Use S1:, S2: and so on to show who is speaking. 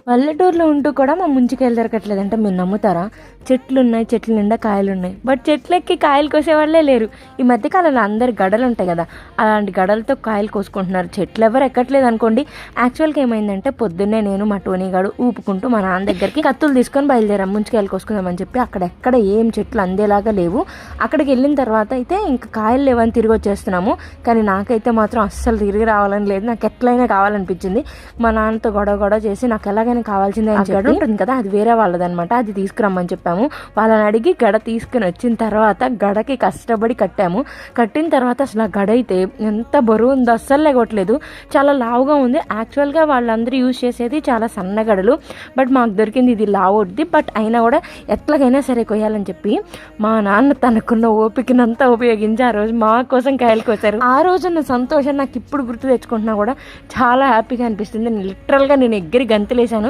S1: పల్లెటూరులో ఉంటూ కూడా మా ముంచుకాయలు దొరకట్లేదు అంటే మీరు నమ్ముతారా? చెట్లు ఉన్నాయి, చెట్ల నిండా కాయలు ఉన్నాయి, బట్ చెట్లెక్కి కాయలు కోసేవాళ్లే లేరు. ఈ మధ్యకాలంలో అందరు గడలు ఉంటాయి కదా, అలాంటి గడలతో కాయలు కోసుకుంటున్నారు. చెట్లు ఎవరు ఎక్కట్లేదు అనుకోండి. యాక్చువల్గా ఏమైందంటే పొద్దున్నే నేను మా టోనీగాడు ఊపుకుంటూ మా నాన్న దగ్గరికి కత్తులు తీసుకొని బయలుదేరాం ముంచుకాయలు కోసుకుందామని చెప్పి. అక్కడెక్కడ ఏం చెట్లు అందేలాగా లేవు. అక్కడికి వెళ్ళిన తర్వాత అయితే ఇంకా కాయలు లేవని తిరిగి వచ్చేస్తున్నాము. కానీ నాకైతే మాత్రం అస్సలు తిరిగి రావాలని లేదు. నాకు ఎట్లయినా కావాలనిపించింది. మా నాన్నతో గొడవ చేసి నాకు ఎలాగైనా కావాల్సిందే అని గడ ఉంటుంది కదా, అది వేరే వాళ్ళదనమాట, అది తీసుకురమ్మని చెప్పాము. వాళ్ళని అడిగి గడ తీసుకుని వచ్చిన తర్వాత గడకి కష్టపడి కట్టిన తర్వాత అసలు ఆ గడ అయితే ఎంత బరువు ఉందో అస్సలు లేగొట్టలేదు. చాలా లావుగా ఉంది. యాక్చువల్గా వాళ్ళందరూ యూజ్ చేసేది చాలా సన్న గడలు, బట్ మాకు దొరికింది ఇది లావుద్ది. బట్ అయినా కూడా ఎట్లాగైనా సరే కొయ్యాలని చెప్పి మా నాన్న తనకున్న ఓపికనంతా ఉపయోగించి ఆ రోజు మా కోసం కాయలు కోసారు. ఆ రోజున్న సంతోషం నాకు ఇప్పుడు గుర్తు తెచ్చుకుంటున్నా కూడా చాలా హ్యాపీగా అనిపిస్తుంది. లిటరల్గా నేను ఎగిరి గంతులేసాను